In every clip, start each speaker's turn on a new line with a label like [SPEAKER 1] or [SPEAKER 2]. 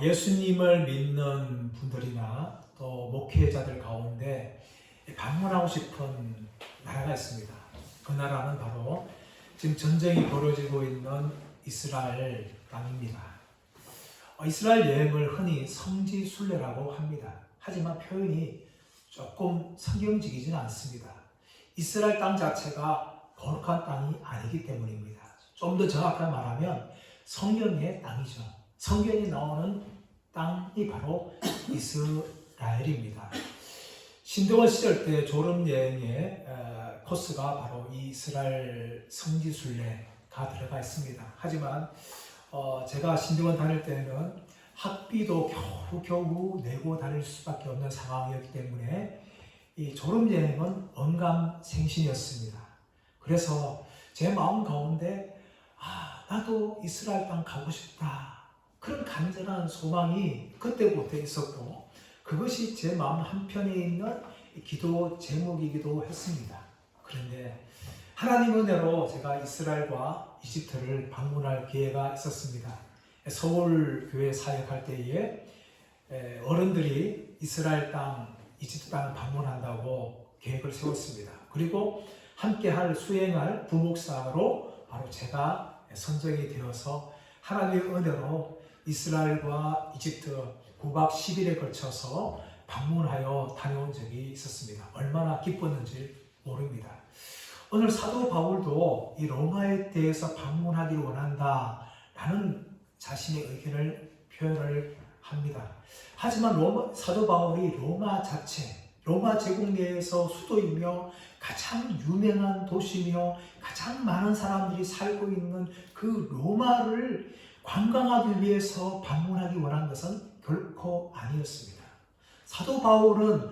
[SPEAKER 1] 예수님을 믿는 분들이나 또 목회자들 가운데 방문하고 싶은 나라가 있습니다. 그 나라는 바로 지금 전쟁이 벌어지고 있는 이스라엘 땅입니다. 이스라엘 여행을 흔히 성지순례라고 합니다. 하지만 표현이 조금 성경적이지는 않습니다. 이스라엘 땅 자체가 거룩한 땅이 아니기 때문입니다. 좀 더 정확하게 말하면 성경의 땅이죠. 성경이 나오는 땅이 바로 이스라엘입니다. 신동원 시절 때 졸업 여행의 코스가 바로 이 이스라엘 성지순례가 들어가 있습니다. 하지만 제가 신동원 다닐 때는 학비도 겨우 내고 다닐 수밖에 없는 상황이었기 때문에 이 졸업 여행은 언감생심이었습니다. 그래서 제 마음 가운데 나도 이스라엘 땅 가고 싶다. 그런 간절한 소망이 그때부터 있었고 그것이 제 마음 한편에 있는 기도 제목이기도 했습니다. 그런데 하나님 은혜로 제가 이스라엘과 이집트를 방문할 기회가 있었습니다. 서울교회 사역할 때에 어른들이 이스라엘 땅, 이집트 땅을 방문한다고 계획을 세웠습니다. 그리고 함께할 수행할 부목사로 바로 제가 선정이 되어서 하나님의 은혜로 이스라엘과 이집트 9박 10일에 걸쳐서 방문하여 다녀온 적이 있었습니다. 얼마나 기뻤는지 모릅니다. 오늘 사도 바울도 이 로마에 대해서 방문하기를 원한다라는 자신의 의견을 표현을 합니다. 하지만 사도 바울이 로마 제국 내에서 수도이며 가장 유명한 도시며 가장 많은 사람들이 살고 있는 그 로마를 관광하기 위해서 방문하기 원한 것은 결코 아니었습니다. 사도 바울은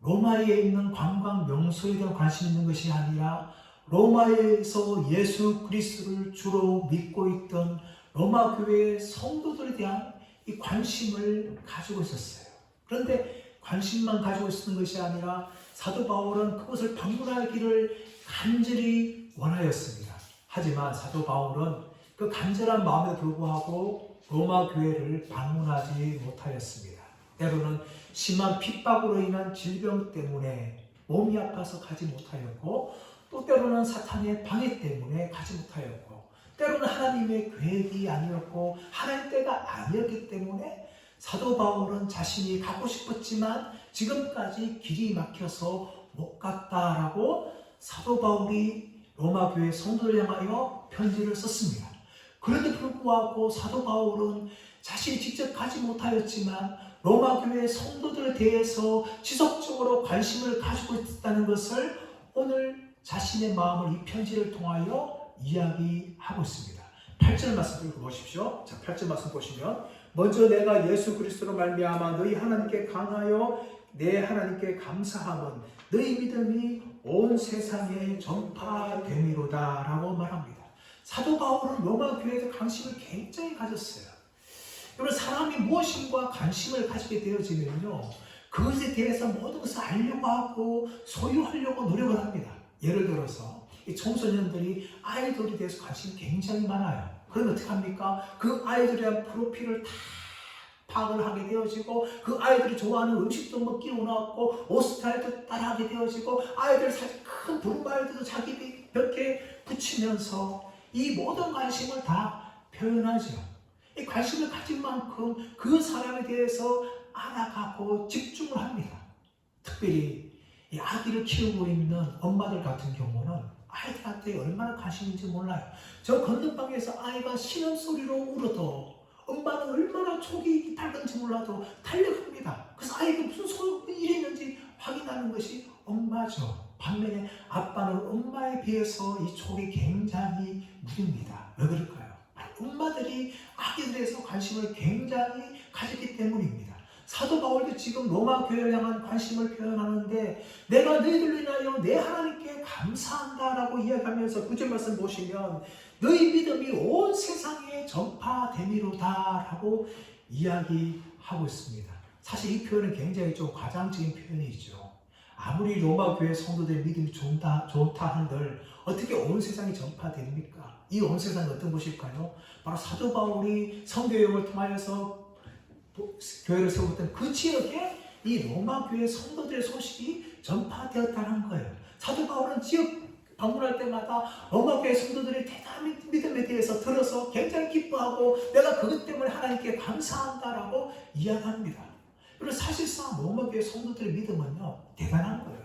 [SPEAKER 1] 로마에 있는 관광 명소에 대한 관심이 있는 것이 아니라 로마에서 예수 그리스도를 주로 믿고 있던 로마 교회의 성도들에 대한 이 관심을 가지고 있었어요. 그런데 관심만 가지고 있었던 것이 아니라 사도 바울은 그것을 방문하기를 간절히 원하였습니다. 하지만 사도 바울은 그 간절한 마음에도 불구하고 로마 교회를 방문하지 못하였습니다. 때로는 심한 핍박으로 인한 질병 때문에 몸이 아파서 가지 못하였고 또 때로는 사탄의 방해 때문에 가지 못하였고 때로는 하나님의 계획이 아니었고 하나님 때가 아니었기 때문에 사도 바울은 자신이 가고 싶었지만 지금까지 길이 막혀서 못 갔다라고 사도 바울이 로마 교회 성도를 향하여 편지를 썼습니다. 그런데 불구하고 사도 바울은 자신이 직접 가지 못하였지만 로마 교회 성도들에 대해서 지속적으로 관심을 가지고 있다는 것을 오늘 자신의 마음을 이 편지를 통하여 이야기하고 있습니다. 8절 말씀 보십시오. 자, 8절 말씀 보시면 먼저 내가 예수 그리스도로 말미암아 너희 하나님께 강하여 내 하나님께 감사함은 너희 믿음이 온 세상에 전파됨이로다 라고 말합니다. 사도 바울은 로마 교회에 관심을 굉장히 가졌어요. 여러분, 사람이 무엇인가 관심을 가지게 되어지면요 그것에 대해서 모든 것을 알려고 하고 소유하려고 노력을 합니다. 예를 들어서 이 청소년들이 아이돌에 대해서 관심이 굉장히 많아요. 그러면 어떻게 합니까? 그 아이들에 대한 프로필을 다 파악을 하게 되어지고 그 아이들이 좋아하는 음식도 먹기 원하고 옷 스타일도 따라하게 되어지고 아이들 사실 큰 두루마리도 자기 벽에 붙이면서 이 모든 관심을 다 표현하죠. 이 관심을 가진 만큼 그 사람에 대해서 알아가고 집중을 합니다. 특별히 이 아기를 키우고 있는 엄마들 같은 경우는 아이들한테 얼마나 관심인지 몰라요. 저 건너방에서 아이가 신음소리로 울어도 엄마는 얼마나 촉이 밝은지 몰라도 달려갑니다. 그래서 아이가 무슨 일이 있는지 확인하는 것이 엄마죠. 반면에 아빠는 엄마에 비해서 이 촉이 굉장히 무딥니다. 왜 그럴까요? 엄마들이 아기들에 대해서 관심을 굉장히 가졌기 때문입니다. 사도 바울도 지금 로마 교회를 향한 관심을 표현하는데 내가 너희들로 인하여 내 하나님께 감사한다라고 이야기하면서 9절 말씀 보시면 너희 믿음이 온 세상에 전파됨이로다 라고 이야기하고 있습니다. 사실 이 표현은 굉장히 좀 과장적인 표현이죠. 아무리 로마 교회 성도들의 믿음이 좋다 한들 어떻게 온 세상에 전파됩니까? 이 온 세상은 어떤 곳일까요? 바로 사도 바울이 선교여행을 통하여서 교회를 세웠던 그 지역에 이 로마 교회 성도들의 소식이 전파되었다는 거예요. 사도 바울은 지역 방문할 때마다 로마 교회 성도들의 대단한 믿음에 대해서 들어서 굉장히 기뻐하고 내가 그것 때문에 하나님께 감사한다라고 이야기합니다. 그리고 사실상 로마 교회 성도들의 믿음은요 대단한 거예요.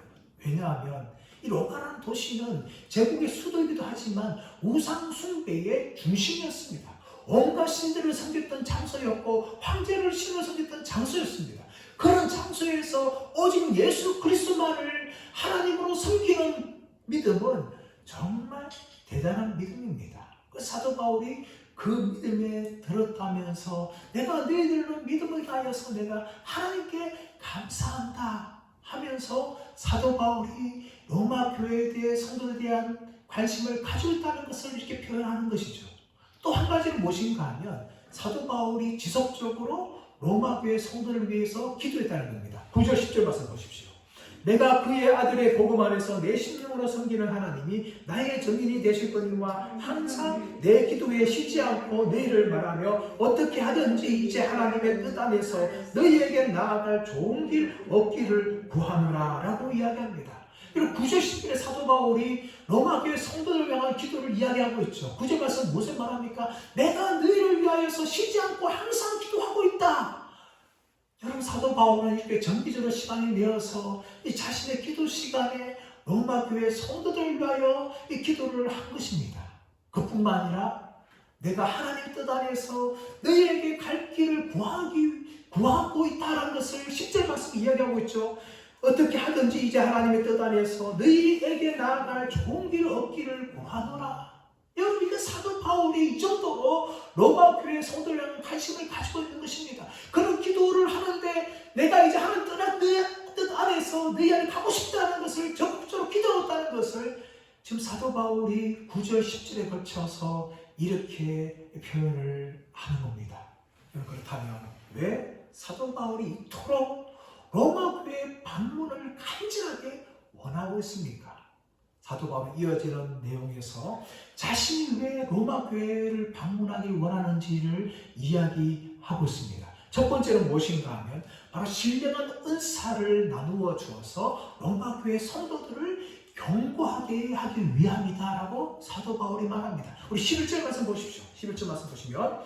[SPEAKER 1] 왜냐하면 이 로마라는 도시는 제국의 수도이기도 하지만 우상 숭배의 중심이었습니다. 온갖 신들을 섬겼던 장소였고 황제를 신을 섬겼던 장소였습니다. 그런 장소에서 오직 예수 그리스도만을 하나님으로 섬기는 믿음은 정말 대단한 믿음입니다. 그 사도 바울이 그 믿음에 들었다면서 내가 너희들로 믿음을 다하여서 내가 하나님께 감사한다 하면서 사도 바울이 로마 교회에 대해 성도에 대한 관심을 가지고 있다는 것을 이렇게 표현하는 것이죠. 또 한 가지는 무엇인가 하면 사도 바울이 지속적으로 로마 교회 성도를 위해서 기도했다는 겁니다. 9절 10절 말씀 보십시오. 내가 그의 아들의 복음 안에서 내 심령으로 섬기는 하나님이 나의 증인이 되실 거니와 항상 내 기도에 쉬지 않고 너희를 말하며 어떻게 하든지 이제 하나님의 뜻 안에서 너희에게 나아갈 좋은 길 얻기를 구하노라 라고 이야기합니다. 그리고 9절 10절에 사도 바울이 로마 교회 성도를 향한 기도를 이야기하고 있죠. 9절 말씀 무슨 말합니까? 내가 너희를 위하여서 쉬지 않고 항상 기도하고 있다. 여러분 사도 바울은 이렇게 정기적으로 시간을 내어서 이 자신의 기도 시간에 로마 교회 성도들을 위하여 이 기도를 한 것입니다. 그뿐만 아니라 내가 하나님 뜻 안에서 너희에게 갈 길을 구하고 있다는 것을 10절 말씀 이야기하고 있죠. 어떻게 하든지 이제 하나님의 뜻 안에서 너희에게 나아갈 좋은 길을 얻기를 구하노라. 여러분 이거 사도 바울이 이 정도로 로마 교회 성도를 향한 관심을 가지고 있는 것입니다. 그런 기도를 하는데 내가 이제 하나님 뜻 안에서 너희 안에 가고 싶다는 것을 적극적으로 기도했다는 것을 지금 사도 바울이 9절 10절에 걸쳐서 이렇게 표현을 하는 겁니다. 그렇다면 왜 사도 바울이 이토록 로마 교회 방문을 간절하게 원하고 있습니까? 사도 바울은 이어지는 내용에서 자신이 왜 로마 교회를 방문하길 원하는지를 이야기하고 있습니다. 첫 번째는 무엇인가 하면 바로 신령한 은사를 나누어 주어서 로마 교회 성도들을 견고하게 하기 위함이다라고 사도 바울이 말합니다. 우리 11절 말씀 보십시오. 11절 말씀 보시면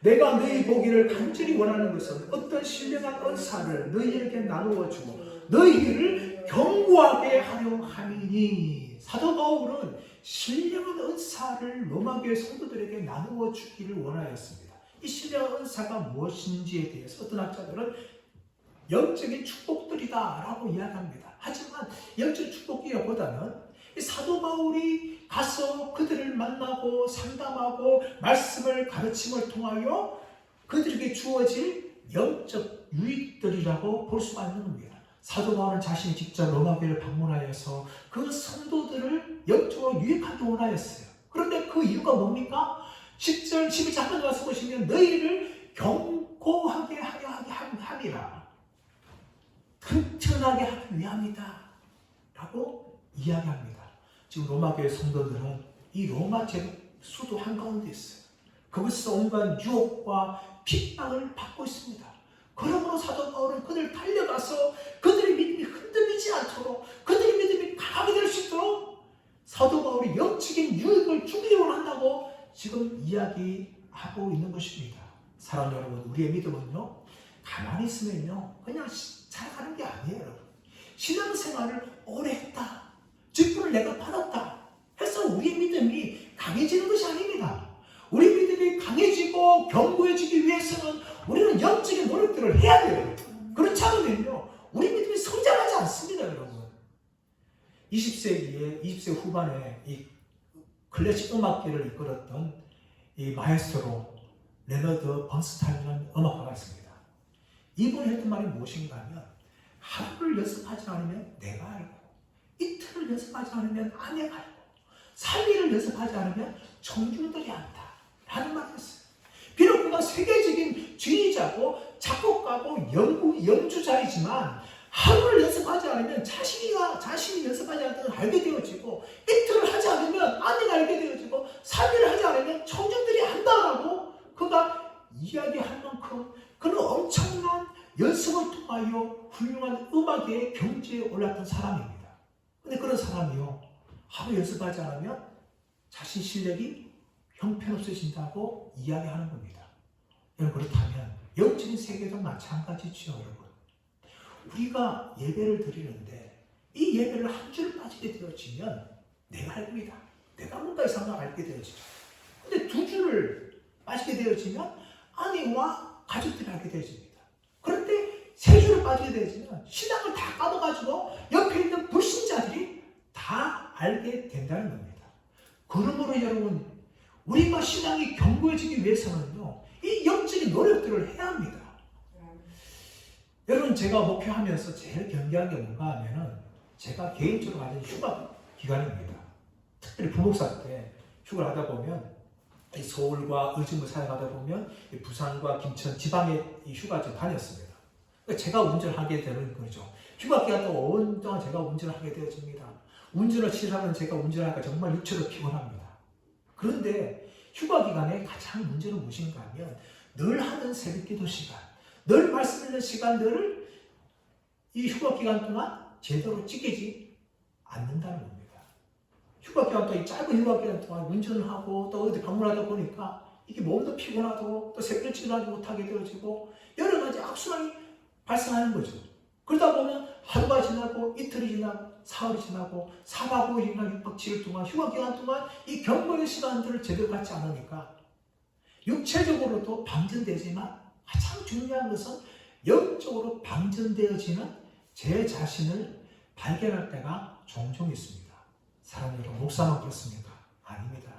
[SPEAKER 1] 내가 너희 보기를 간절히 원하는 것은 어떤 신령한 은사를 너희에게 나누어 주고 너희를 견고하게 하려 함이니. 사도 바울은 신령한 은사를 로마교회 성도들에게 나누어 주기를 원하였습니다. 이 신령한 은사가 무엇인지에 대해서 어떤 학자들은 영적인 축복들이다라고 이야기합니다. 하지만 영적 축복이라보다는 사도 바울이 가서 그들을 만나고 상담하고 말씀을 가르침을 통하여 그들에게 주어질 영적 유익들이라고 볼 수가 있는 겁니다. 사도 바울은 자신이 직접 로마교회를 방문하여서 그 성도들을 영적으로 유익하게 원하였어요. 그런데 그 이유가 뭡니까? 10절, 11절 한번 말씀 보시면 너희를 견고하게 하려 함이라. 튼튼하게 하기 위함이다 라고 이야기합니다. 지금 로마교회 성도들은 이 로마 제국 수도 한가운데 있어요. 그것에서 온갖 유혹과 핍박을 받고 있습니다. 그러므로 사도 바울은 그들 달려가서 그들의 믿음이 흔들리지 않도록 그들의 믿음이 강하게 될 수 있도록 사도 바울이 영적인 유익을 주기를 원한다고 지금 이야기하고 있는 것입니다. 사랑하는 여러분, 우리의 믿음은요 가만히 있으면요 그냥 살아가는 게 아니에요. 여러분, 신앙생활을 오래 했다, 직분을 내가 받았다 해서 우리의 믿음이 강해지는 것이 아닙니다. 우리 믿음이 강해지고 견고해지기 위해서는 우리는 영적인 노력들을 해야 돼요. 그렇지 않으면요 우리 믿음이 성장하지 않습니다. 여러분, 20세기 후반에 이 클래식 음악계를 이끌었던 이 마에스트로 레너드 번스타인이라는 음악가가 있습니다. 이분이 했던 말이 무엇인가 하면 하루를 연습하지 않으면 내가 알고, 이틀을 연습하지 않으면 아내가 알고, 3일을 연습하지 않으면 청중들이 안다 라는 말이었어요. 비록 그가 세계적인 지휘자고 작곡가고 연주자이지만 하루를 연습하지 않으면 자신이 연습하지 않는 걸 알게 되어지고, 이틀을 하지 않으면 아내가 알게 되어지고, 3일을 하지 않으면 청중들이 안다라고 그가 이야기할 만큼 그는 엄청난 연습을 통하여 훌륭한 음악의 경지에 올랐던 사람입니다. 근데 그런 사람이요, 하루 연습하지 않으면 자신 실력이 형편없어진다고 이야기하는 겁니다. 여러분, 그렇다면 영적인 세계도 마찬가지죠. 여러분, 우리가 예배를 드리는데 이 예배를 한 줄 빠지게 되어지면 내가 알고이다, 내가 뭔가 이상한 걸 알게 되어지죠. 근데 두 줄을 빠지게 되어지면 아내와 가족들이 알게 되어집니다. 그런데 세 줄을 빠지게 되어지면 신앙을 다 까먹어가지고 옆에 있는 불신자들이 다 알게 된다는 겁니다. 그러므로 여러분, 우리가 신앙이 견고해지기 위해서는요, 이 영적인 노력들을 해야 합니다. 여러분, 제가 목회하면서 제일 경계한 게 뭔가 하면은 제가 개인적으로 가진 휴가 기간입니다. 특별히 부목사 때 휴가를 하다 보면 서울과 의정부 사역하다 보면 부산과 김천 지방에 이 휴가를 다녔습니다. 그러니까 제가 운전을 하게 되는 거죠. 휴가 기간 동안 온동안 제가 운전을 하게 되어집니다. 운전을 싫어하는 제가 운전하니까 정말 육체로 피곤합니다. 그런데 휴가 기간에 가장 문제는 무엇인가 하면 늘 하는 새벽기도 시간, 늘 말씀 읽는 시간들을 이 휴가 기간 동안 제대로 지키지 않는다는 겁니다. 휴가 기간 동안, 이 짧은 휴가 기간 동안 운전을 하고 또 어디 방문하다 보니까 이게 몸도 피곤하고 또 새벽 일찍일어나지 못하게 되어지고 여러 가지 악순환이 발생하는 거죠. 그러다 보면 하루가 지나고 이틀이 지나고 사흘이 지나고 4박 5일이나 6박 7일 동안 휴가 기간 동안 이 경건의 시간들을 제대로 갖지 않으니까 육체적으로도 방전되지만 가장 중요한 것은 영적으로 방전되어지는 제 자신을 발견할 때가 종종 있습니다. 사랑하는 여러분, 목사만 그렇습니까? 아닙니다.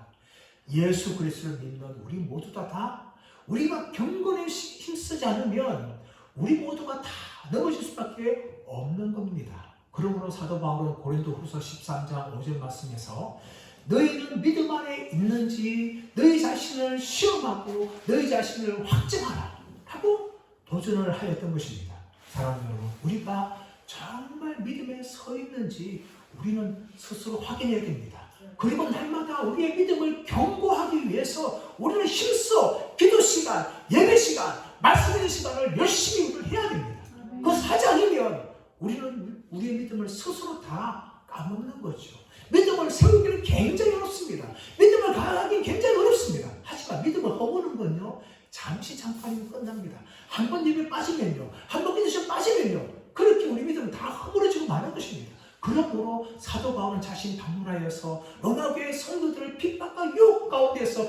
[SPEAKER 1] 예수 그리스도를 믿는 우리 모두 다 우리가 경건에 힘쓰지 않으면 우리 모두가 다 넘어질 수밖에 없는 겁니다. 그러므로 사도 바울은 고린도후서 13장 5절 말씀에서 너희는 믿음 안에 있는지 너희 자신을 시험하고 너희 자신을 확증하라 하고 도전을 하였던 것입니다. 사랑하는 여러분, 우리가 정말 믿음에 서 있는지 우리는 스스로 확인해야 됩니다. 그리고 날마다 우리의 믿음을 견고하기 위해서 우리는 힘써 기도 시간, 예배 시간, 말씀 읽는 시간을 열심히 우리를 해야 됩니다. 그거 하지 않으면 우리는 우리의 믿음을 스스로 다 까먹는 거죠. 믿음을 세우기는 굉장히 어렵습니다. 믿음을 강하기는 굉장히 어렵습니다. 하지만 믿음을 허무는 건요, 잠시 잠깐이면 끝납니다. 한 번 입에 빠지면요, 한 번 기도시에 빠지면요, 그렇게 우리 믿음은 다 허물어지고 마는 것입니다. 그러므로 사도 바울은 자신이 방문하여서 로마교회 성도들을 핍박과 유혹 가운데서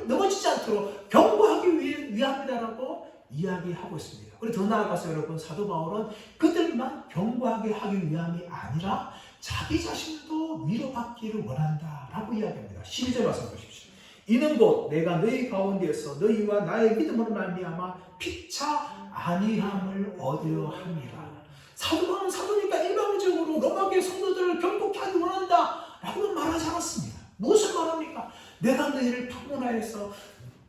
[SPEAKER 1] 넘어지지 않도록 경고하기 위함이다라고 이야기하고 있습니다. 그리고 더 나아가서 여러분, 사도 바울은 그들만 경고하게 하기 위함이 아니라 자기 자신도 위로받기를 원한다라고 이야기합니다. 12절 말씀 보십시오. 이는 곧 내가 너희 가운데에서 너희와 나의 믿음으로 말미암아 피차 안위함을 얻으려 함이라. 사도 바울은 사도니까 일방적으로 로마교회 성도들을 경고케 하기 원한다 라고 말하지 않았습니다. 무엇을 말합니까? 내가 너희를 방문하여서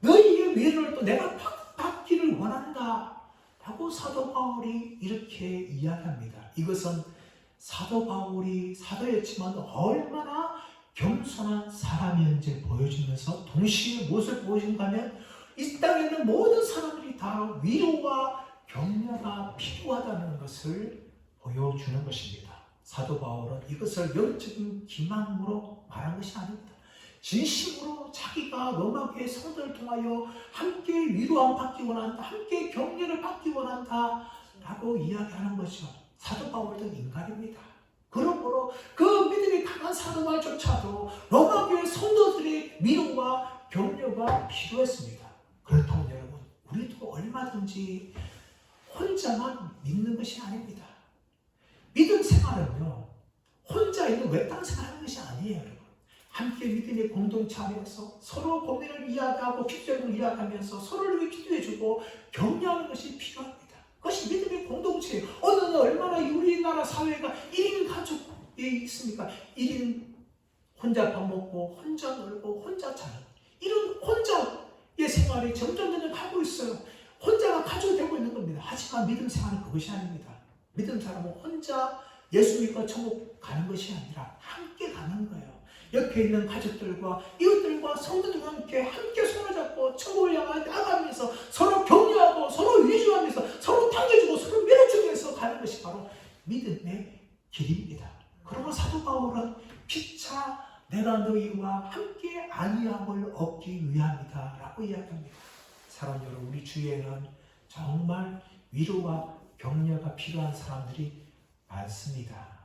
[SPEAKER 1] 너희의 위로를 또 내가 받기를 원한다 라고 사도 바울이 이렇게 이야기합니다. 이것은 사도 바울이 사도였지만 얼마나 겸손한 사람이었는지 보여주면서 동시에 무엇을 보여준가 하면 이 땅에 있는 모든 사람들이 다 위로와 격려가 필요하다는 것을 보여주는 것입니다. 사도 바울은 이것을 영적인 기망으로 말한 것이 아닙니다. 진심으로 자기가 로마교회 성도를 통하여 함께 위로함 받기 원한다, 함께 격려를 받기 원한다 라고 이야기하는 것이죠. 사도 바울도 인간입니다. 그러므로 그 믿음이 강한 사도 바울조차도 로마교회 성도들의 위로와 격려가 필요했습니다. 그렇다면 여러분, 우리도 얼마든지 혼자만 믿는 것이 아닙니다. 믿음 생활은요, 혼자 있는 외딴 생활하는 것이 아니에요. 여러분, 함께 믿음의 공동체 안에서 서로 고민을 이야기하고 기도를 이야기하면서 서로를 위해 기도해주고 격려하는 것이 필요합니다. 그것이 믿음의 공동체예요. 어느 얼마나 우리나라 사회가 1인 가족이 있습니까? 1인 혼자 밥 먹고 혼자 놀고 혼자 자는 이런 혼자의 생활이 점점 하고 있어요. 혼자가 가족이 되고 있는 겁니다. 하지만 믿음 생활은 그것이 아닙니다. 믿음 사람은 혼자 예수 믿고 천국 가는 것이 아니라 함께 가는 거예요. 옆에 있는 가족들과 이웃들과 성도들과 함께 손을 잡고 천국을 향해 나가면서 서로 격려하고 서로 위로하면서 서로 당겨주고 서로 길입니다. 그러므로 사도 바울은 피차 내가 너희와 함께 안위함을 얻기 위함이다 라고 이야기합니다. 사랑하는 여러분, 우리 주위에는 정말 위로와 격려가 필요한 사람들이 많습니다.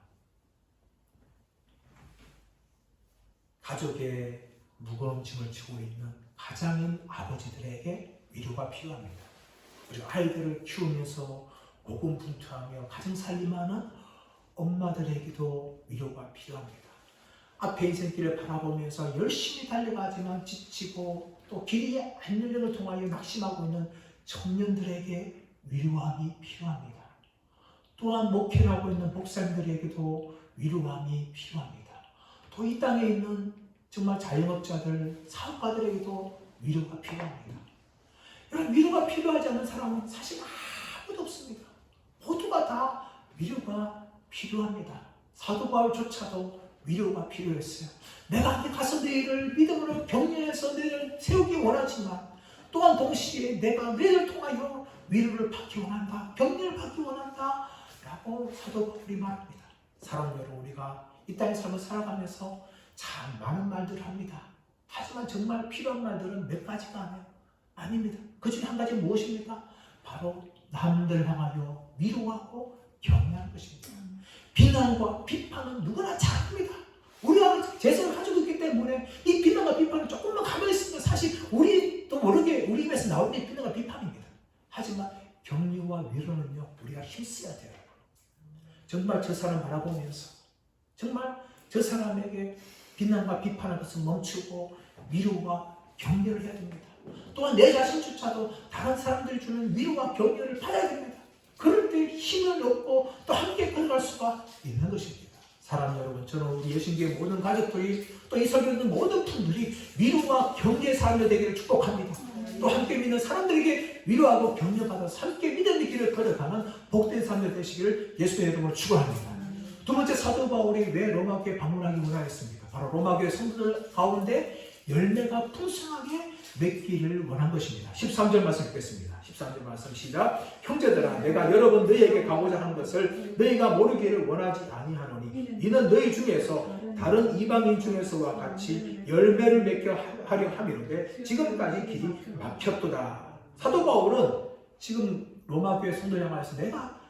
[SPEAKER 1] 가족의 무거운 짐을 지고 있는 가장인 아버지들에게 위로가 필요합니다. 그리고 아이들을 키우면서 고군분투하며 가정 살림하는 엄마들에게도 위로가 필요합니다. 앞에 인생길을 바라보면서 열심히 달려가지만 지치고 또 길이 안 열린 걸 통하여 낙심하고 있는 청년들에게 위로함이 필요합니다. 또한 목회를 하고 있는 목사님들에게도 위로함이 필요합니다. 또 이 땅에 있는 정말 자영업자들, 사업가들에게도 위로가 필요합니다. 여러분, 위로가 필요하지 않은 사람은 사실 아무도 없습니다. 모두가 다 위로가 필요합니다. 사도 바울조차도 위로가 필요했어요. 내가 한테 가서 너희를 믿음으로 격려해서 너희를 세우기 원하지만 또한 동시에 내가 너희를 통하여 위로를 받기 원한다, 격려를 받기 원한다 라고 사도 바울이 말합니다. 사랑하는 여러분, 우리가 이 땅의 삶을 살아가면서 참 많은 말들을 합니다. 하지만 정말 필요한 말들은 몇 가지가 아닙니다. 그 중에 한 가지 무엇입니까? 바로 남들 향하여 위로하고 격려하는 것입니다. 비난과 비판은 누구나 잘합니다. 우리가 재성을 가지고 있기 때문에 이 비난과 비판을 조금만 가만히 있으면 사실 우리도 모르게 우리 입에서 나오는 비난과 비판입니다. 하지만 격려와 위로는요, 우리가 힘써야 돼요. 정말 저 사람 바라보면서 정말 저 사람에게 비난과 비판을 것을 멈추고 위로와 격려를 해야 됩니다. 또한 내 자신조차도 다른 사람들이 주는 위로와 격려를 받아야 됩니다. 그럴 때 힘을 얻고 또 함께 걸어갈 수가 있는 것입니다. 사랑하는 여러분, 저는 우리 여신교회 모든 가족들이 또 이 설교 듣는 모든 분들이 위로와 격려의 삶이 되기를 축복합니다. 또 함께 믿는 사람들에게 위로하고 격려받아서 함께 믿음의 길을 걸어가는 복된 삶이 되시기를 예수의 이름으로 축원합니다. 두 번째, 사도 바울이 왜 로마교회 방문하기 원하였습니까? 바로 로마교회 성도들 가운데 열매가 풍성하게 맺기를 원한 것입니다. 13절 말씀 읽겠습니다. 13절 말씀 시작. 형제들아, 내가 여러 번 너희에게 가고자 하는 것을 너희가 모르기를 원하지 아니하노니 이는 너희 중에서 다른 이방인 중에서와 같이 열매를 맺게 하려 함이로되 지금까지 길이 막혔도다. 사도 바울은 지금 로마교회 성도 향하여서 내가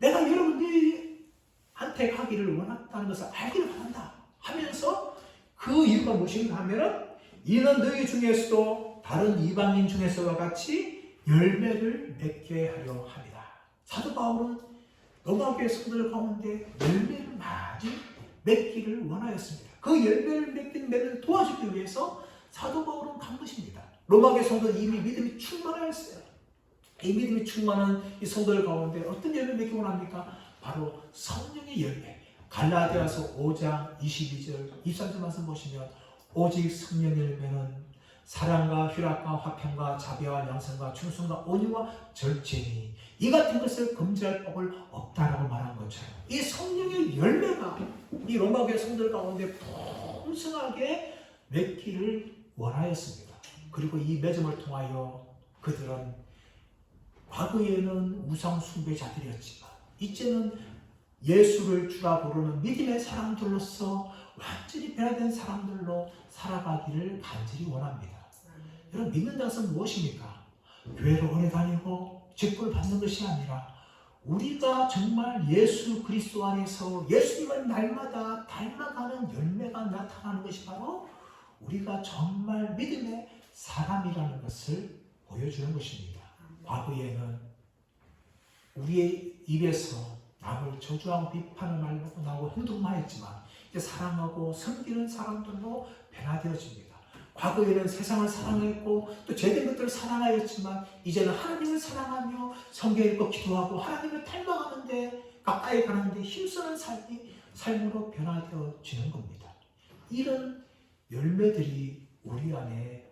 [SPEAKER 1] 여러분들한테 가기를 원한다는 것을 알기를 바란다 하면서 그 이유가 무엇인가 하면은 이는 너희 중에서도 다른 이방인 중에서와 같이 열매를 맺게 하려 합니다. 사도 바울은 로마교회 성도들 가운데 열매를 많이 맺기를 원하였습니다. 그 열매를 맺는 도와주기 위해서 사도 바울은 간 것입니다. 로마교회 성도는 이미 믿음이 충만하였어요. 이 믿음이 충만한 이 성도들 가운데 어떤 열매 맺기 원합니까? 바로 성령의 열매. 갈라디아서 5장 22절 23절 말씀 보시면 오직 성령의 열매는 사랑과 희락과 화평과 자비와 양선과 충성과 온유와 절제니 이 같은 것을 금지할 법을 없다라고 말한 것처럼 이 성령의 열매가 이 로마교회 성도들 가운데 풍성하게 맺기를 원하였습니다. 그리고 이 맺음을 통하여 그들은 과거에는 우상 숭배자들이었지만 이제는 예수를 주라 부르는 믿음의 사람들로서 완전히 변화된 사람들로 살아가기를 간절히 원합니다. 여러분, 믿는다는 것은 무엇입니까? 교회를 오래 다니고 직분을 받는 것이 아니라 우리가 정말 예수 그리스도 안에서 예수님을 날마다 닮아가는 열매가 나타나는 것이 바로 우리가 정말 믿음의 사람이라는 것을 보여주는 것입니다. 과거에는 우리의 입에서 남을 저주하고 비판을 말하고 나오고 행동만 했지만 이제 사랑하고 섬기는 사람들로 변화되어집니다. 과거에는 세상을 사랑했고 또 죄된 것들을 사랑하였지만 이제는 하나님을 사랑하며 성경 읽고 기도하고 하나님을 닮아가는데 가까이 가는데 힘쓰는 삶으로 변화되어지는 겁니다. 이런 열매들이 우리 안에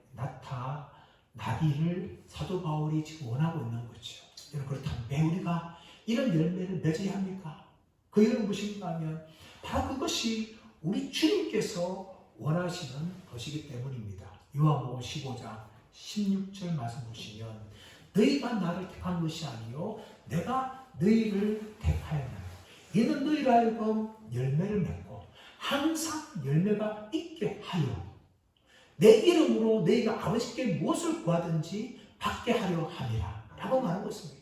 [SPEAKER 1] 나타나기를 사도 바울이 지금 원하고 있는 거죠. 그렇다면 왜 우리가 이런 열매를 맺어야 합니까? 그 이유는 무엇인가 하면 바로 그것이 우리 주님께서 원하시는 것이기 때문입니다. 요한복음 15장 16절 말씀 보시면 너희가 나를 택한 것이 아니요 내가 너희를 택하였나니 이는 너희로 하여금 열매를 맺고 항상 열매가 있게 하여 내 이름으로 너희가 아버지께 무엇을 구하든지 받게 하려 함이라 라고 말하고 있습니다.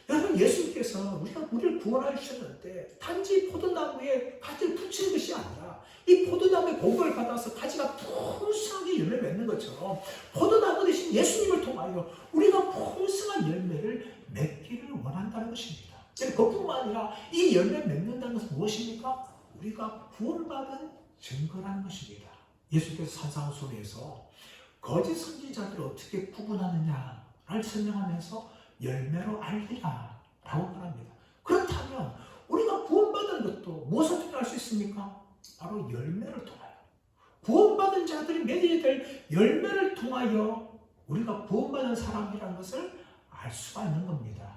[SPEAKER 1] 여러분, 예수님께서 우리를 구원하여 주셨는데 단지 포도나무에 가지를 붙이는 것이 아니라 이 포도나무의 복을 받아서 가지가 풍성하게 열매 맺는 것처럼 포도나무 대신 예수님을 통하여 우리가 풍성한 열매를 맺기를 원한다는 것입니다. 그뿐만 아니라 이 열매 맺는다는 것은 무엇입니까? 우리가 구원받은 증거라는 것입니다. 예수께서 산상수훈에서 거짓 선지자들을 어떻게 구분하느냐를 설명하면서 열매로 알리라 라고 말합니다. 그렇다면 우리가 구원받은 것도 무엇을 통해 알 수 있습니까? 바로 열매를 통하여, 구원받은 자들이 맺어야 될 열매를 통하여 우리가 구원받은 사람이라는 것을 알 수가 있는 겁니다.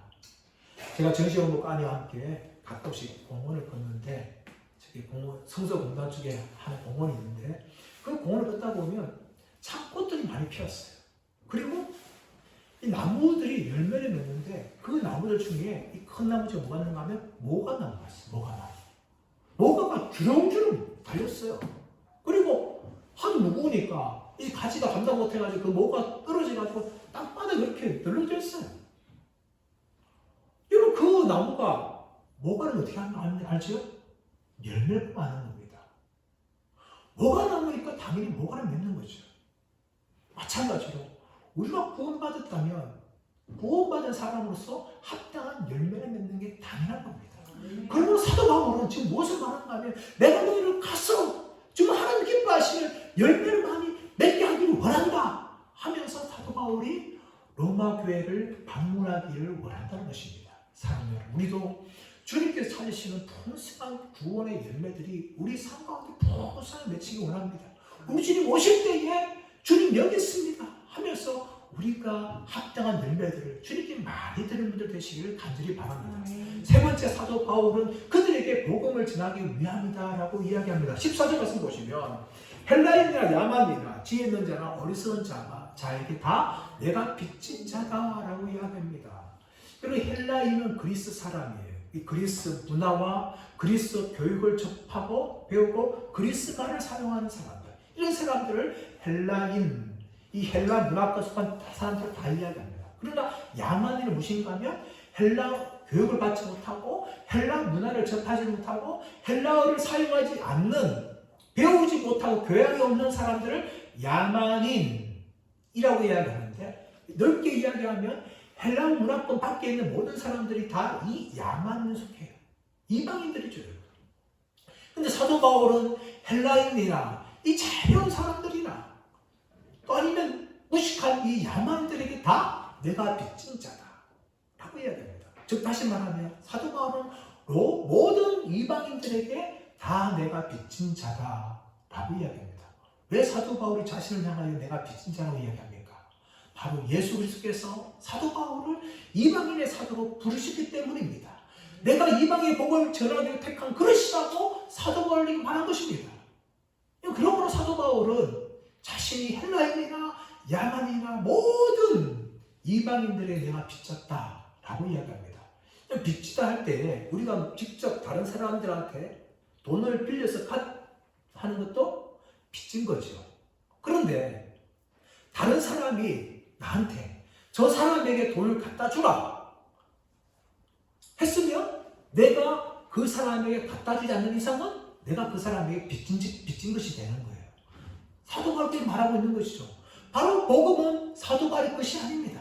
[SPEAKER 1] 제가 전시원목 아내와 함께 가끔씩 공원을 걷는데, 저기 성서 공단 쪽에 하는 공원이 있는데, 그 공원을 걷다 보면 참 꽃들이 많이 피었어요. 그리고 이 나무들이 열매를 맺는데 그 나무들 중에 이 큰 나무 중에 뭐가 있는가 하면 모가나무가 있어요. 모가나무. 모가가 주렁주렁 달렸어요. 그리고 하도 무거우니까 이 가지가 감당 못해가지고 그 모가 떨어져가지고 땅바닥에 이렇게 널려져 있어요. 여러분, 그 나무가 모가를 어떻게 하는지 알죠? 열매를 맺는 겁니다. 모가나무니까 당연히 모가를 맺는 거죠. 마찬가지로 우리가 구원받았다면 구원받은 사람으로서 합당한 열매를 맺는 게 당연한 겁니다. 그러므로 사도 바울은 지금 무엇을 말하는가 하면 내가 너희를 가서 지금 하나님 기뻐하시는 열매를 많이 맺게 하기를 원한다 하면서 사도 바울이 로마 교회를 방문하기를 원한다는 것입니다. 사랑하는 여러분, 우리도 주님께서 찾으시는 풍성한 구원의 열매들이 우리 삶 가운데 풍성하게 맺히기 원합니다. 우리 주님 오실 때에 주님 여기 있습니다 하면서 우리가 합당한 열매들을 주님께 많이 드리는 분들 되시기를 간절히 바랍니다. 세 번째, 사도 바울은 그들에게 복음을 전하기 위함이다라고 이야기합니다. 14절 말씀 보시면 헬라인이나 야만이나 지혜 있는 자나 어리석은 자에게 다 내가 빚진 자다라고 이야기합니다. 그리고 헬라인은 그리스 사람이에요. 이 그리스 문화와 그리스 교육을 접하고 배우고 그리스 말을 사용하는 사람들, 이런 사람들을 헬라인, 이 헬라 문화과 속한 사람들 다 이야기합니다. 그러나 야만인은 무엇인가 하면 헬라 교육을 받지 못하고 헬라 문화를 접하지 못하고 헬라어를 사용하지 않는, 배우지 못하고 교양이 없는 사람들을 야만인이라고 이야기하는데, 넓게 이야기하면 헬라 문화권 밖에 있는 모든 사람들이 다 이 야만인에 속해요. 이방인들이죠. 근데 사도 바울은 헬라인이나 이 자유로운 사람들이나 또 아니면 무식한 이 야만들에게 다 내가 빚진 자다 라고 이야기합니다. 즉 다시 말하면 사도 바울은 모든 이방인들에게 다 내가 빚진 자다 라고 이야기합니다. 왜 사도 바울이 자신을 향하여 내가 빚진 자라고 이야기합니까? 바로 예수 그리스도께서 사도 바울을 이방인의 사도로 부르시기 때문입니다. 내가 이방인의 복음을 전하기로 택한 그릇이라고 사도 바울이 말한 것입니다. 그러므로 사도 바울은 자신이 헬라인이나 야만이나 모든 이방인들에게 내가 빚졌다 라고 이야기합니다. 빚지다 할 때 우리가 직접 다른 사람들한테 돈을 빌려서 하는 것도 빚진 거죠. 그런데 다른 사람이 나한테 저 사람에게 돈을 갖다 주라 했으면 내가 그 사람에게 갖다 주지 않는 이상은 내가 그 사람에게 빚진 것이 되는 거예요. 사도 바울이 말하고 있는 것이죠. 바로 복음은 사도 바울의 것이 아닙니다.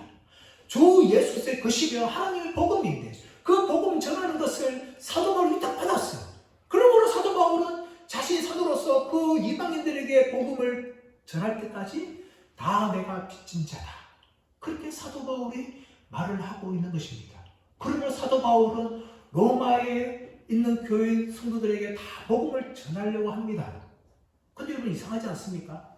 [SPEAKER 1] 주 예수의 것이며 하나님의 복음인데 그 복음 전하는 것을 사도 바울이 위탁받았어요. 그러므로 사도 바울은 자신이 사도로서 그 이방인들에게 복음을 전할 때까지 다 내가 빚진 자다. 그렇게 사도 바울이 말을 하고 있는 것입니다. 그러므로 사도 바울은 로마에 있는 교회 성도들에게 다 복음을 전하려고 합니다. 근데 여러분 이상하지 않습니까?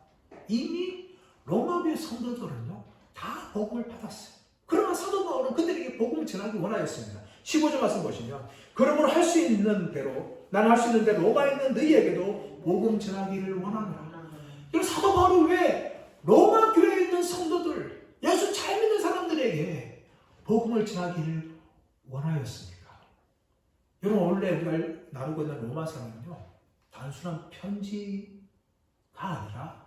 [SPEAKER 1] 이미 로마교회 성도들은요 다 복음을 받았어요. 그러나 사도 바울은 그들에게 복음을 전하기 원하였습니다. 15절 말씀 보시면 그러므로 할 수 있는 대로 나는 할 수 있는 대로 로마에 있는 너희에게도 복음 전하기를 원하노라. 그리고 사도 바울은 왜 로마 교회에 있는 성도들, 예수 잘 믿는 사람들에게 복음을 전하기를 원하였습니까? 여러분, 원래 우리가 나누고 있는 로마서는요, 단순한 편지가 아니라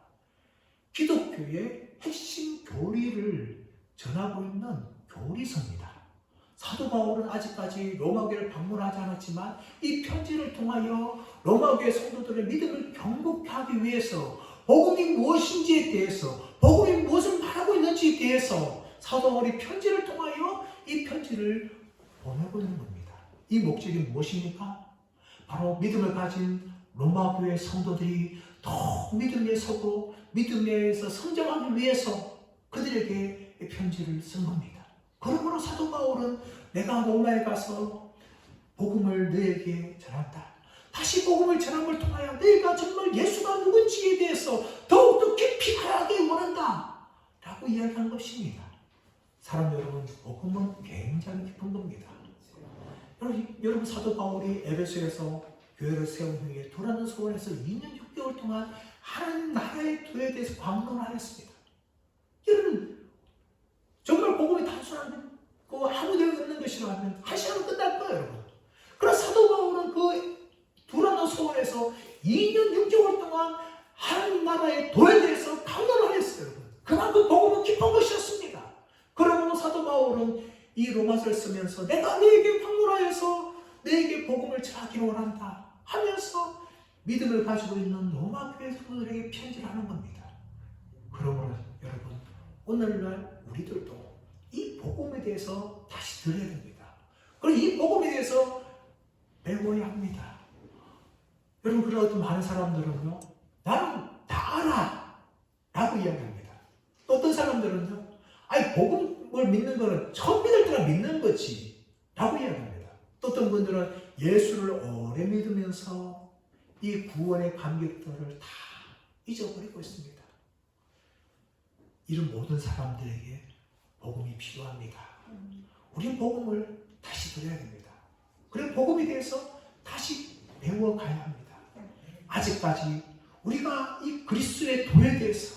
[SPEAKER 1] 기독교의 핵심 교리를 전하고 있는 교리서입니다. 사도 바울은 아직까지 로마교회를 방문하지 않았지만 이 편지를 통하여 로마교회 성도들의 믿음을 경고케 하기 위해서 복음이 무엇인지에 대해서, 복음이 무엇을 말하고 있는지에 대해서 사도 바울이 편지를 통하여 이 편지를 보내고 있는 겁니다. 이 목적이 무엇입니까? 바로 믿음을 가진 로마교회 성도들이 더 믿음에 서고 믿음에서 성장하기 위해서 그들에게 이 편지를 쓴 겁니다. 그러므로 사도 바울은 내가 로마에 가서 복음을 너에게 전한다. 다시 복음을 전함을 통하여 너희가 정말 예수가 누군지에 대해서 더욱더 깊이 알아가기 원한다 라고 이야기한 것입니다. 사랑 여러분, 복음은 굉장히 깊은 겁니다. 여러분, 사도 바울이 에베소에서 교회를 세운 후에 도라는 소원에서 2년 6개월 동안 하나님 나라의 도에 대해서 강론하였습니다. 여러분, 정말 복음이 단순한 아무 내용 없는 것이라면 한 시간은 끝날 거예요, 여러분. 그러나 사도 바울은 그 도라는 소원에서 2년 6개월 동안 하나님 나라의 도에 대해서 강론을 했어요, 여러분. 그만큼 복음은 깊은 것이었습니다. 그러므로 사도 바울은 이 로마서를 쓰면서 내가 너에게 방문하여서 너에게 복음을 전하기를 원한다 하면서 믿음을 가지고 있는 로마 교회 성도들에게 편지를 하는 겁니다. 그러므로 여러분, 오늘날 우리들도 이 복음에 대해서 다시 들어야 됩니다. 그리고 이 복음에 대해서 배워야 합니다. 여러분, 그래도 많은 사람들은요, 나는 다 알아 라고 이야기합니다. 또 어떤 사람들은요, 아니 복음을 믿는 거는 처음 믿을 때나 믿는 거지 라고 이야기합니다. 또 어떤 분들은 예수를 오래 믿으면서 이 구원의 감격들을 다 잊어버리고 있습니다. 이런 모든 사람들에게 복음이 필요합니다. 우리는 복음을 다시 들어야 됩니다. 그리고 복음에 대해서 다시 배워가야 합니다. 아직까지 우리가 이 그리스도의 도에 대해서,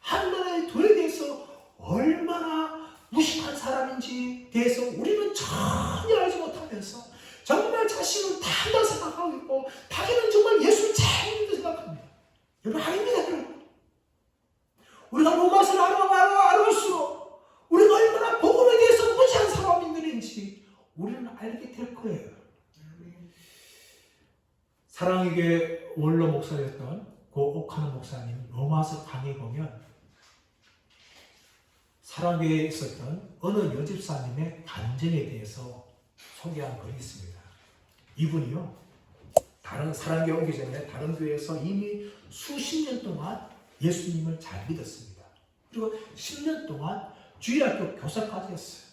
[SPEAKER 1] 하나님의 도에 대해서 얼마나 무식한 사람인지 대해서 우리는 전혀 알지 못하면서 정말 자신은 다 한다고 생각하고 있고 자기는 정말 예수를 잘 믿는다고 생각합니다. 여러분, 아닙니다. 여러분. 우리가 로마서를 알아갈수록 우리가 얼마나 복음에 대해서 무시한 사람인지 우리는 알게 될 거예요. 사랑의 교회 원로 목사였던 고 옥하는 목사님 로마서 강의 보면 사랑교회에 있었던 어느 여집사님의 간증에 대해서 소개한 글이 있습니다. 이분이요, 다른 사랑교회 오기 전에 다른 교회에서 이미 수십 년 동안 예수님을 잘 믿었습니다. 그리고 10년 동안 주일학교 교사까지 했어요.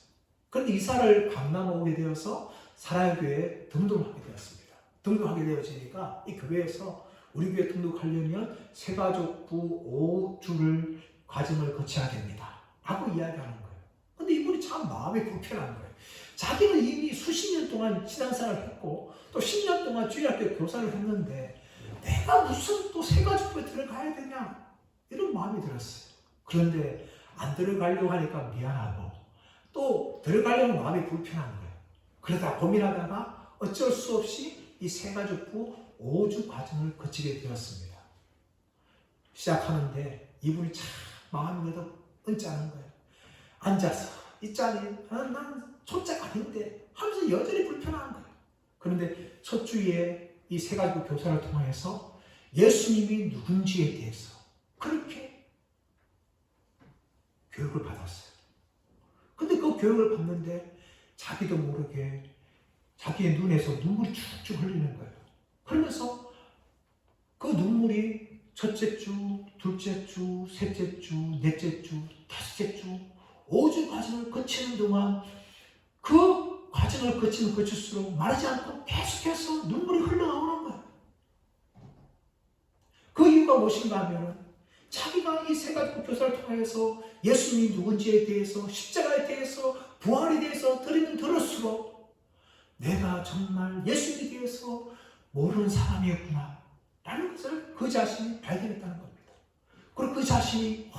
[SPEAKER 1] 그런데 이사를 강남에 오게 되어서 사랑교회에 등록하게 되었습니다. 등록하게 되어지니까 이 교회에서 우리 교회 등록하려면 세가족부 5주를 과정을 거쳐야 됩니다 라고 이야기하는 거예요. 근데 이분이 참 마음이 불편한 거예요. 자기는 이미 수십 년 동안 신앙생활을 했고 또 10년 동안 주일학교 교사를 했는데 내가 무슨 또 세가족부에 들어가야 되냐 이런 마음이 들었어요. 그런데 안 들어가려고 하니까 미안하고 또 들어가려면 마음이 불편한 거예요. 그러다 고민하다가 어쩔 수 없이 이 세가족부 5주 과정을 거치게 되었습니다. 시작하는데 이분이 참 마음이 언짢은 거예요. 앉아서 이 짠이 난 초짜가 아닌데 하면서 여전히 불편한 거예요. 그런데 첫 주에 이 세 가지 교사를 통해서 예수님이 누군지에 대해서 그렇게 교육을 받았어요. 근데 그 교육을 받는데 자기도 모르게 자기의 눈에서 눈물이 쭉쭉 흘리는 거예요. 그러면서 그 눈물이 첫째 주, 둘째 주, 셋째 주, 넷째 주, 다섯째 주, 5주 과정을 거치는 동안 그 과정을 거치면 거칠수록 마르지 않고 계속해서 눈물이 흘러나오는 거예요. 그 이유가 무엇인가 하면 자기가 이 세 가지 교사를 통해서 예수님이 누군지에 대해서, 십자가에 대해서, 부활에 대해서 들으면 들을수록 내가 정말 예수님에 대해서 모르는 사람이었구나 라는 것을 그 자신이 발견했다는 겁니다. 그리고 그 자신이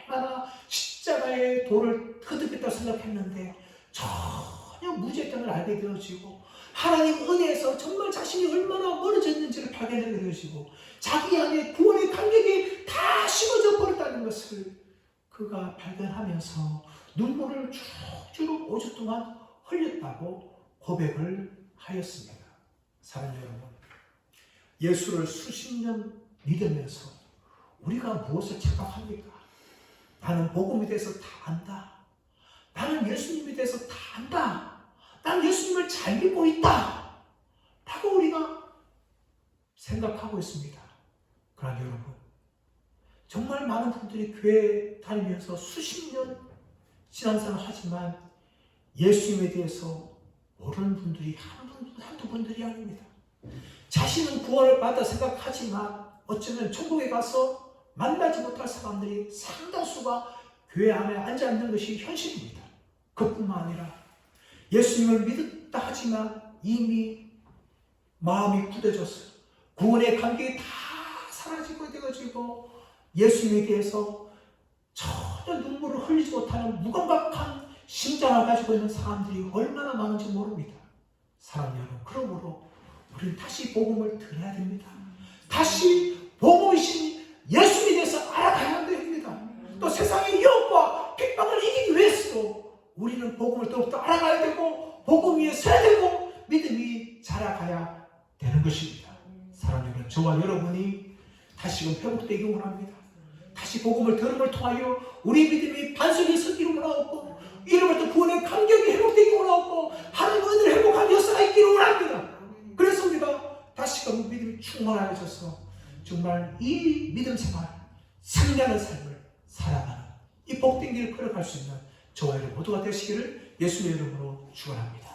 [SPEAKER 1] 얼마나 십자가의 도를 터득했다고 생각했는데 전혀 무죄했다는 걸 알게 되어지고 하나님 은혜에서 정말 자신이 얼마나 멀어졌는지를 발견하게 되어지고 자기 안에 구원의 간격이 다 식어져 버렸다는 것을 그가 발견하면서 눈물을 주룩주룩 5주 동안 흘렸다고 고백을 하였습니다. 사랑하는 여러분, 예수를 수십 년 믿으면서 우리가 무엇을 착각합니까? 나는 복음에 대해서 다 안다. 나는 예수님에 대해서 다 안다. 나는 예수님을 잘 믿고 있다. 라고 우리가 생각하고 있습니다. 그러나 여러분, 정말 많은 분들이 교회 다니면서 수십 년 신앙생활 하지만 예수님에 대해서 모르는 분들이 한두 분들이 아닙니다. 자신은 구원을 받아 생각하지만 어쩌면 천국에 가서 만나지 못할 사람들이 상당수가 교회 안에 앉아 있는 것이 현실입니다. 그뿐만 아니라 예수님을 믿었다 하지만 이미 마음이 굳어졌어요. 구원의 간격이 다 사라지고 되어지고 예수님에 대해서 전혀 눈물을 흘리지 못하는 무감각한 심장을 가지고 있는 사람들이 얼마나 많은지 모릅니다. 사랑하는 여러분, 그러므로 우리는 다시 복음을 들어야 됩니다. 다시 복음이신 예수님에 대해서 알아가야 됩니다. 또 세상의 유혹과 핍박을 이기기 위해서도 우리는 복음을 더욱더 알아가야 되고 복음 위에 서야 되고 믿음이 자라가야 되는 것입니다. 사랑하는 여러분, 저와 여러분이 다시금 회복되기 원합니다. 다시 복음을 들음을 통하여 우리 믿음이 반석이 서기를 원하고 이름부터 구원의 감격이 회복되기 원하고 하나님 은혜를 회복한 역사가 있기를 원합니다. 그래서 우리가 다시금 믿음이 충만해져서 정말 이 믿음 생활, 승리하는 삶을 살아가는 이 복된 길을 걸어갈 수 있는 저와 여러분 모두가 되시기를 예수의 이름으로 축원합니다.